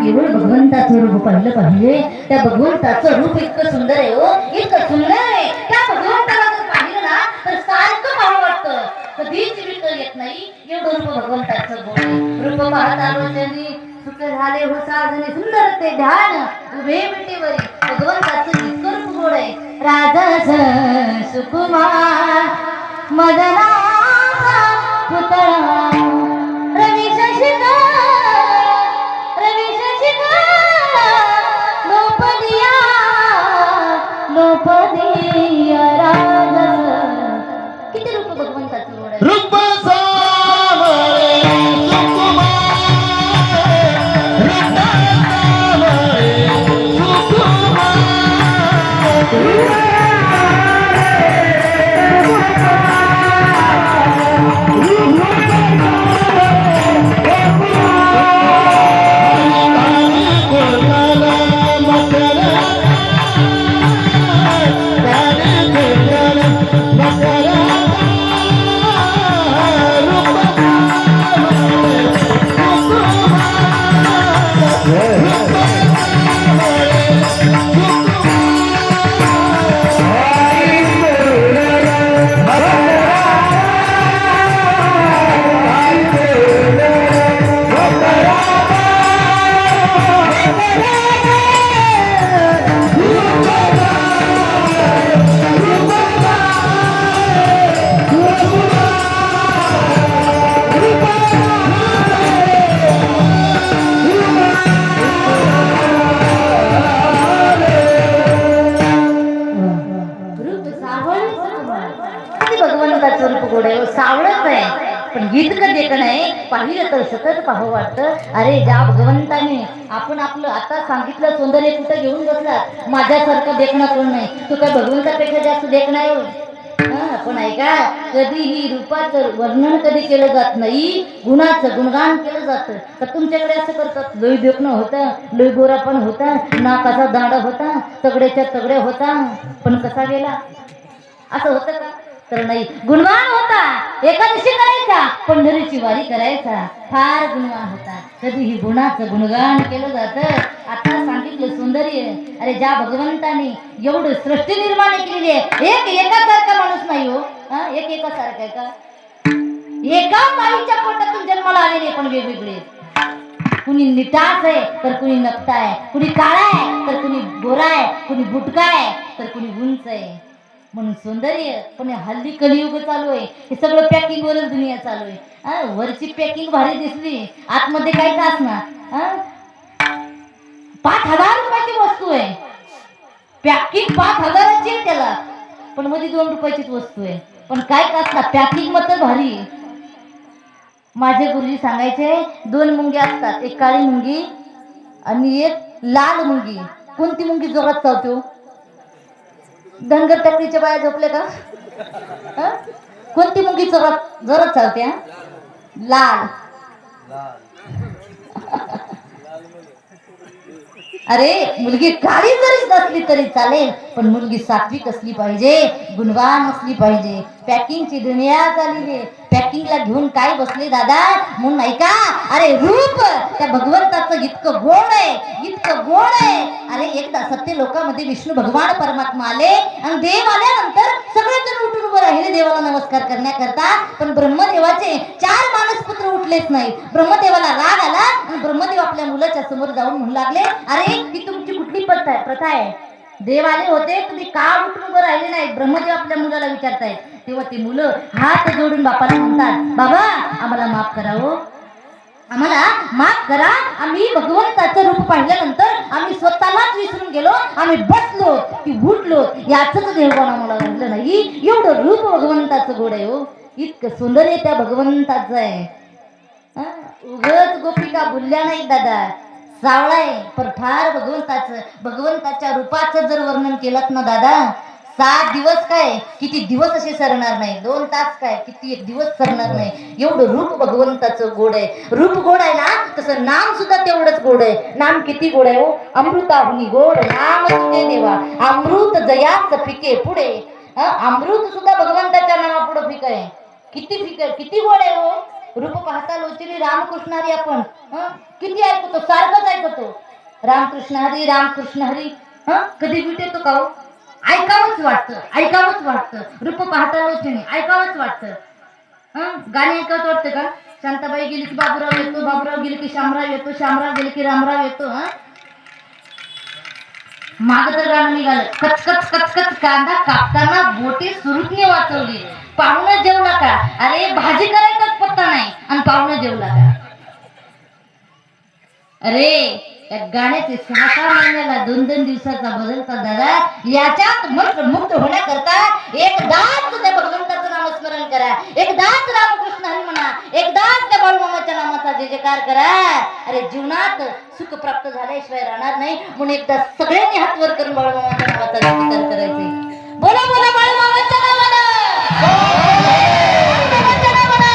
केवळ भगवंताचं रूप पाहिलं पाहिजे. त्या भगवंताचं रूप इतकं सुंदर आहे हो, इतकं सुंदर आहे. त्या भगवंताला जर पाहिलं ना तर सारखं भाव वाटतं, कधीच विकल येत नाही. एवढं रूप भगवंताचं गोड. रूप पाहता लोचनी सुख झाले हो साजने, सुंदर ते ध्यान उभे विटेवरी. भगवंताचं इतकं रूप गोड आहे. राजा सुकुमार मदनाचा पुतळा रवी शशिका लोपदिया राजा. किती रूप भगवंताचं गोड आहे. रूप सावळे सुकुमार, रूप सावळे सुकुमार. भगवंताचं रूप गोड आहे, सावळच आहे. पण गीत कधी नाही पाहिलं तर सतत पाहावं वाटतं. अरे ज्या भगवंताने आपण आपलं आता सांगितलं सौंदर्य कुठं घेऊन बसला. माझ्यासारखं देखणं कोण नाही. तू काय भगवंतापेक्षा जास्त देखणं आहे. पण ऐका, कधीही रूपाचं वर्णन कधी केलं जात नाही, गुणाचं गुणगान केलं जातं. तर तुमच्याकडे असं करतात, लोई देखणं होतं, लोई गोरा पण होता, नाकाचा दांडा होता, तगड्याच्या तगड्या होता, पण कसा गेला असं होतं का? तर नाही, गुणवान होता. एकादशी करायचा, पंढरीची वारी करायचा, फार गुणवान होता. कधीही गुणाचं गुणगान केलं जातं. आता सांगितलं सौंदर्य. अरे ज्या भगवंताने एवढं सृष्टी निर्माण केलेली आहे, एक एकासारखा माणूस नाही हो. एक एकासारखा आहे का? एका माईच्या पोटातून जन्माला आलेले पण वेगवेगळे. कुणी निटास आहे तर कुणी नकटा आहे, कुणी काळा आहे तर कुणी गोरा आहे, कुणी बुटका आहे तर कुणी उंच आहे. म्हणून सौंदर्य. पण हल्ली कलियुग चालू आहे, हे सगळं पॅकिंग वरच दुनिया चालू आहे. वरची पॅकिंग भारी दिसली, आतमध्ये काय का असणार. 5,000 रुपयाची वस्तू आहे, पॅकिंग 5,000ची आहे त्याला, पण मध्ये 2 रुपयाचीच वस्तू आहे. पण काय का असणार, पॅकिंग मात्र भारी. माझे गुरुजी सांगायचे 2 मुंग्या असतात, एक काळी मुंगी आणि एक लाल मुंगी. कोणती मुंगी जोरात चावतो? धनगर टकरीच्या बाया झोपले का? कोणती मुंगी जोरात जोरात चालते? लाल. अरे मुलगी काळी जरी असली तरी चालेल, पण मुलगी सात्विक असली पाहिजे, गुणवान असली पाहिजे. पॅकिंगची दुनिया झालेली, पॅकिंगला घेऊन काय बसले दादा म्हणून नाही का? अरे रूप त्या भगवंताचं इतकं गोड आहे, इतकं गोड आहे. अरे एकदा सत्य लोकांमध्ये विष्णू भगवान परमात्मा आले आणि देव आल्यानंतर सगळेजण उठून उभं राहिले देवाला नमस्कार करण्याकरता. पण ब्रह्मदेवाचे 4 मानसपुत्र उठलेच नाही. ब्रह्मदेवाला राग आला आणि ब्रह्मदेव आपल्या मुलाच्या समोर जाऊन म्हणू लागले, अरे ही तुमची कुठली प्रथा आहे? देव आले होते, तुम्ही का उठून उभं राहिले नाही? ब्रह्मदेव आपल्या मुलाला विचारतायत. तेव्हा ते मुलं हात जोडून बापाला म्हणतात, बाबा आम्हाला माफ करा हो, आम्हाला माफ करा. आम्ही भगवंताचं रूप पाहिल्यानंतर आम्ही स्वतःलाच विसरून गेलो, आम्ही बसलो की उठलो, याचंच देवबान आम्हाला घडलं नाही. एवढं रूप भगवंताचं गोड आहे हो, इतकं सुंदर त्या भगवंताचं आहे. उगच गोपिका बोलल्या नाही दादा, सावळा आहे पण फार भगवंताच्या रूपाचं जर वर्णन केलं ना दादा, 7 दिवस काय किती दिवस असे सरणार नाही, 2 तास काय किती 1 दिवस सरणार नाही. एवढं रूप भगवंताचं गोड आहे. रूप गोड आहे ना, तसं नाम सुद्धा तेवढंच गोड आहे. नाम किती गोड आहे हो, अमृताहुनी गोड नाम तुझे देवा, अमृत जयाच फिके पुढे. अमृत सुद्धा भगवंताच्या नामापुढे फिक आहे. किती फिक, किती गोड आहे हो. रूप पाहता लोचनी रामकृष्ण हरी आपण किती ऐकतो, सारखंच ऐकतो. रामकृष्ण हरी रामकृष्ण हरी. कधी भेटेतो का हो? ऐकावंच वाटतं. रूप पाहता लोचनी ऐकावंच वाटतं. गाणी ऐकत वाटतं का? शांताबाई गेली की बाबूराव येतो, बाबूराव गेली की शामराव येतो, शामराव गेली की रामराव येतो. माग तर गाणं निघालं, कचकच कचकच कांदा कापताना बोटे सुरुकने वाचवली. पाहुणं जेवला का? अरे भाजी करायचाच पत्ता नाही आणि पाहुणं जेवला का? अरे त्या गाण्याचे 6 महिन्याला 2 दिवसाचा बदलता दादा. याच्यात मुक्त होण्याकरता एकदाच त्या भगवंताचं नामस्मरण करा, एकदाच रामकृष्ण हरी म्हणा, एकदाच त्या बाळूमामाच्या नामाचा जय जयकार करा. अरे जीवनात सुख प्राप्त झाल्याशिवाय राहणार नाही. म्हणून एकदा सगळ्यांनी हात वर करून बाळूमामाच्या नामाचा जय जयकार करायचे. बोला बोला बाळूमामाच्या नावानं. बाळूमामाच्या नावानं.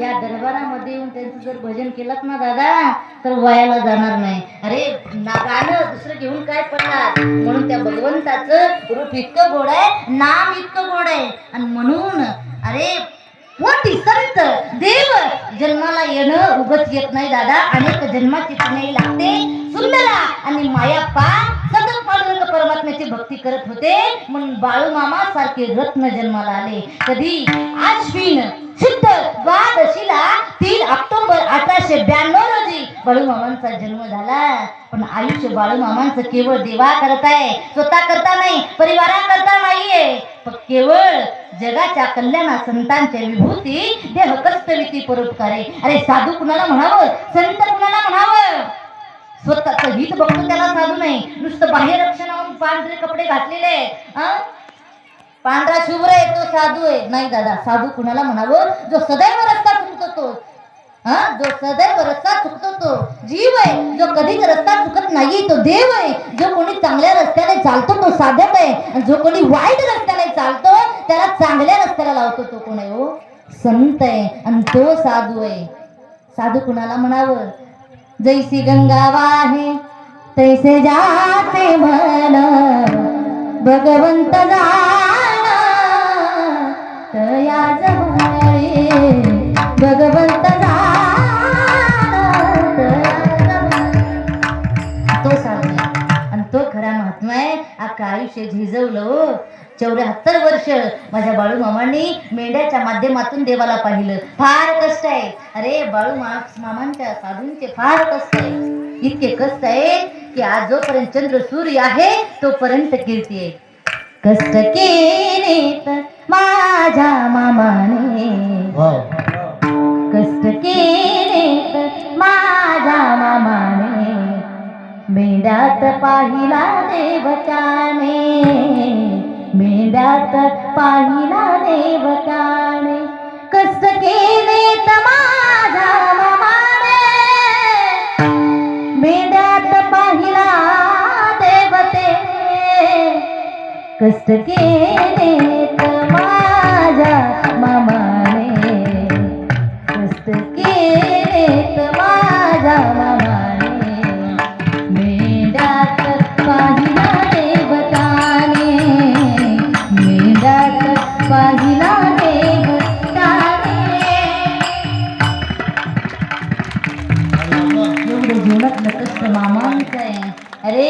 या दरबारामध्ये येऊन त्यांचं जर भजन केलं ना दादा तर वयाला जाणार नाही. अरे गाणं दुसरं घेऊन काय पडणार. म्हणून त्या भगवंताचं रूप इतकं गोड आहे, नाम इतकं गोड आहे. आणि म्हणून अरे मोठी संत देव जन्माला येणं उगच येत नाही दादा. अनेक जन्माची पुण्याई लागते. सुंदरा आणि मायाप्पा सतत पांडुरंग परमात्म्याची भक्ती करत होते. म्हणून बाळूमामा सारखे रत्न जन्माला आले. कधी आश्विन शुद्ध द्वादशीला 3 ऑक्टोबर 1892 रोजी बाळूमामांचा जन्म झाला. पण आयुष्य बाळूमामांचं केवळ देवा करत आहे, स्वतः करता नाही, परिवारा करता नाहीये. पण केवळ जगाच्या कल्याणा संतांच्या विभूती देह कष्टविती परोपकारे. अरे साधू कुणाला म्हणावं, संत कुणाला म्हणावं? स्वतःचं हित बघतो त्याला साधू नाही. नुसतं बाह्य रक्षणाहून पांढरे कपडे घातलेले, पांढरा शुभ्र आहे तो साधू आहे नाही दादा. साधू कुणाला म्हणावं? जो सदैव रस्ता चुकतो तो, जो सदैव रस्ता चुकतो तो जीव आहे. जो कधीच रस्ता चुकत नाही तो देव आहे. जो कोणी चांगल्या रस्त्याने चालतो तो साधक आहे. आणि जो कोणी वाईट रस्त्याने चालतो त्याला चांगल्या रस्त्याला लावतो तो कोण आहे? हो संत आहे आणि तो साधू आहे. साधू कुणाला म्हणावं? जैसी गंगा वाहे तैसे जाते मन, भगवंत जाणा तया जवळे, भगवंत तो साधू आणि तो खरा महात्मा आहे. अख्खा आयुष्य झिजवलं हो. 74 वर्ष माझ्या बाळूमामांनी मेंढ्याच्या माध्यमातून देवाला पाहिलं. फार कष्ट आहे. अरे मामांच्या साधूंचे फार कष्ट आहे. इतके कष्ट आहे की आज जोपर्यंत चंद्र सूर्य आहे तोपर्यंत कीर्ती आहे. कष्ट केलेत माझ्या मामाने, कष्ट केलेत माझ्या मामाने, मेंढ्यात पाहिला देव त्याने, मेंढ्यात पाहिला देव त्याने. कष्ट केलेत माझ्या मामाने, मेंढ्यात पाहिला देवते. कष्ट केलेत माझ्या मामाने, कष्ट केलेत माझ्या मामाने, मेंढ्यात पाहिला देवताने, मेंढ्यात पाहिला देवताने. एवढं जीवनात कष्ट मामांचं आहे. अरे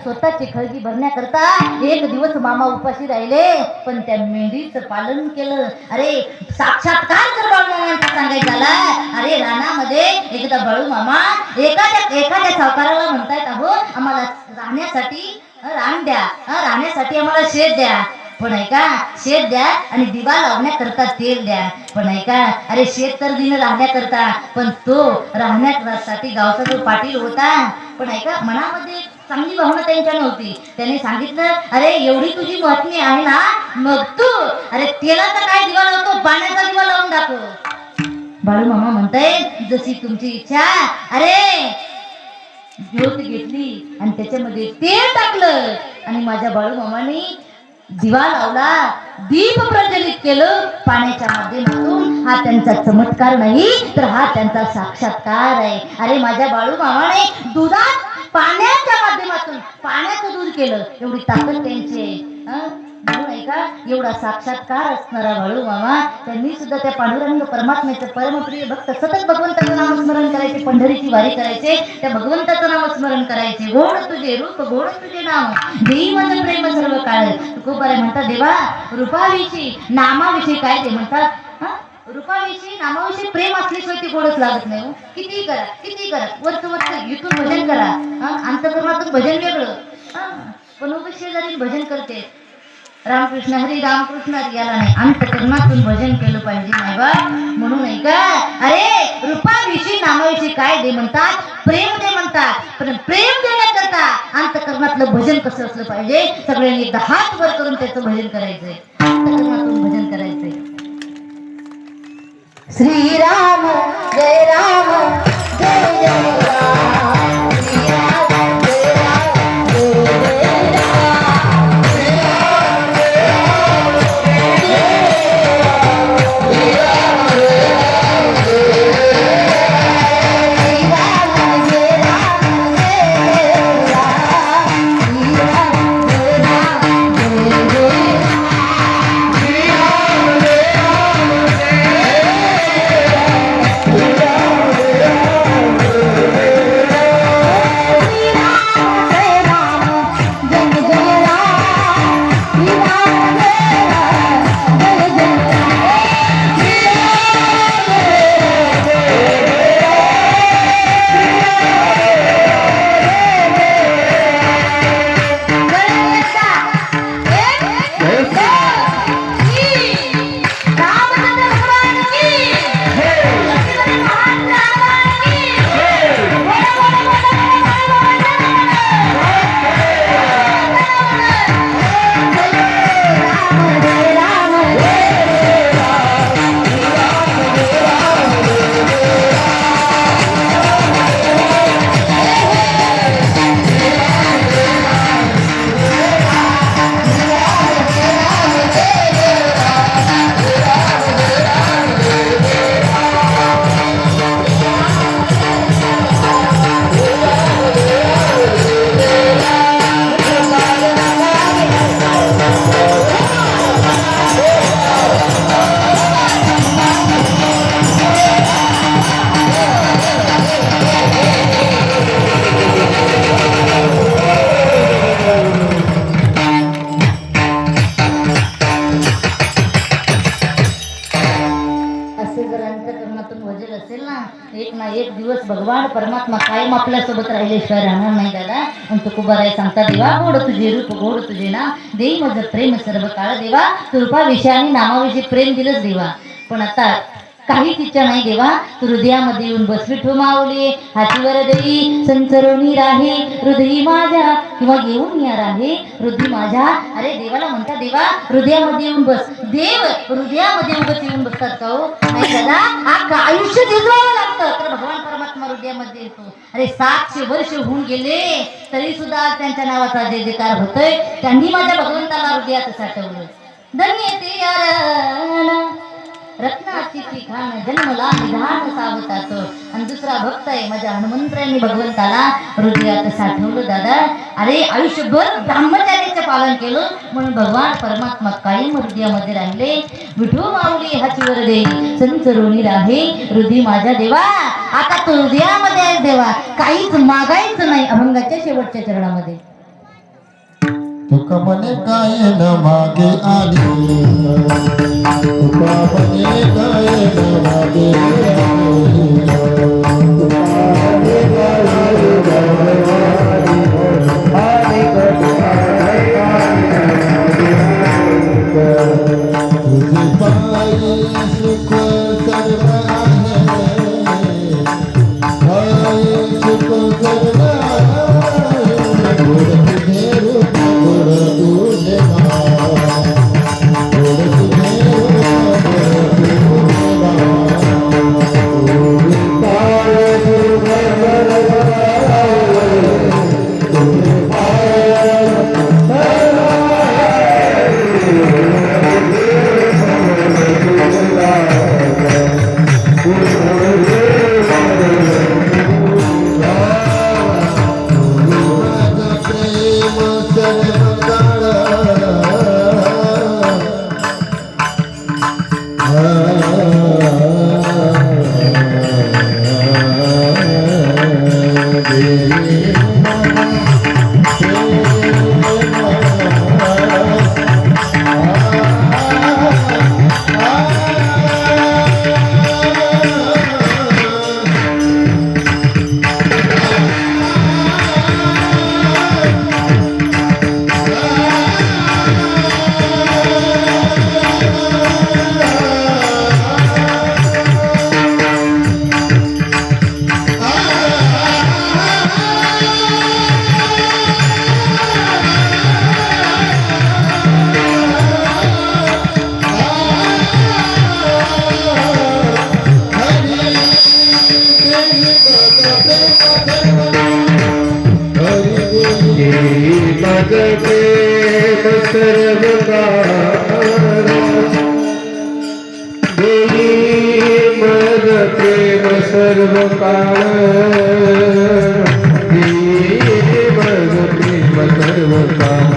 स्वतःची खळगी भरण्याकरता एक दिवस मामा उपाशी राहिले पण त्या मेंढीचं पालन केलं. अरे साक्षात्कार जर बाळूमामांचा सांगायचा झाला. अरे रानामध्ये एकदा बाळूमामा एखाद्या सावकाराला म्हणतायत, अहो आम्हाला राहण्यासाठी रान द्या, राहण्यासाठी आम्हाला शेत द्या. पण ऐका, शेत द्या आणि दिवा लावण्याकरता तेल द्या. पण ऐका, अरे शेत तर दिन राहण्याकरता, पण तो राहण्यासाठी गावचा जो पाटील होता. पण ऐका, मनामध्ये चांगली भावना त्यांच्या नव्हती. त्याने सांगितलं, अरे एवढी तुझी महत्त्व आहे ना, मग तू अरे तेलाचा काय दिवा लावतो, पाण्याचा दिवा लावून दाखव. बाळूमामा म्हणताय, जशी तुमची इच्छा. अरे ज्योत घेतली आणि त्याच्यामध्ये तेल टाकलं आणि माझ्या बाळूमामाने दिवा लावला, दीप प्रज्वलित केलं पाण्याच्या माध्यमातून. हा त्यांचा चमत्कार नाही तर हा त्यांचा साक्षात्कार आहे. अरे माझ्या बाळूमामाने दुधात पाण्याच्या माध्यमातून पाण्याचं दूध केलं. एवढी ताकद त्यांची आहे. म्हणून नाही का एवढा साक्षात्कार असणारा बाळू मामा त्यांनी सुद्धा त्या पांडुरंग परमात्म्याचं परमप्रिय भक्त सतत भगवंताचं नामस्मरण करायचे, पंढरीची वारी करायचे, त्या भगवंताचं नामस्मरण करायचे. गोड तुझे रूप गोड तुझे नाम देई माझं प्रेम सर्व काळ. तुकोबारे म्हणतात देवा रूपाविषयी नामाविषयी काय ते म्हणतात रूपाविषयी नामाविषयी प्रेम असल्याशिवाय ते गोडच लागत नाही हो. किती करा किती करा वरचं इथून भजन करा अंतकरणातून भजन वेगळं पण उगाच शेजारी भजन करते रामकृष्ण हरी रामकृष्ण हरी याला नाही अंतकरणातून भजन केलं पाहिजे नाही बा. म्हणून नाही का अरे रूपाविषयी नामाविषयी काय दे म्हणतात प्रेम दे म्हणतात. पण प्रेम देण्याकरता अंतकरणातलं भजन कसं असलं पाहिजे सगळ्यांनी एकदा हात वर करून त्याचं भजन करायचंय अंतकरणातून भजन करायचंय. श्रीराम जय राम जय जय राम श्रीराम जय राम जय जय राम श्रीराम जय राम जय एक दिवस भगवान परमात्मा कायम आपल्या सोबत राहिल्याशिवाय राहणार नाही दादा. आणि तुकोबाराय सांगता देवा गोड तुझे रूप गोड तुझे नाम देई माझं प्रेम सर्व काळ. देवा तू रूपाविषयी आणि नामाविषयी प्रेम दिलंच देवा पण आता काहीच इच्छा नाही देवा. तू हृदयामध्ये येऊन बस विठू माऊली हातीवर देई संचरोनी राही हृदयी माझ्या किंवा घेऊन या राही हृदय माझ्या. अरे देवाला म्हणता देवा हृदयामध्ये येऊन बस. देव हृदयामध्ये उगत येऊन बसतात का हो नाही दादा. अख्खं आयुष्य झिजवावं लागतं तर भगवान परमात्मा हृदयामध्ये येतो. अरे 700 वर्ष होऊन गेले तरी सुद्धा त्यांच्या नावाचा जे जयकार होतोय. त्यांनी माझ्या भगवंताला हृदयात साठवलं. धन्य ते यार रत्नाची ठिकाण जन्मला निधान सावताच. आणि दुसरा भक्त आहे माझ्या हनुमंतरायांनी भगवंताला हृदयात साठवलं दादा. अरे आयुष्यभर ब्रह्मचार्याचं पालन केलं म्हणून भगवान परमात्मा कायम हृदयामध्ये राहिले. विठू माऊली हातीवर देई संचरोनी राहे हृदय माझ्या देवा. आता तू हृदयामध्ये आहे देवा काहीच मागायचं नाही. अभंगाच्या शेवटच्या चरणामध्ये तुका म्हणे काय न मागे आली तुका म्हणे काय न मागे तुझे पायी सुख सर्व आहे पायी सुख सर्व सर्व काळ प्रेम सर्व काळ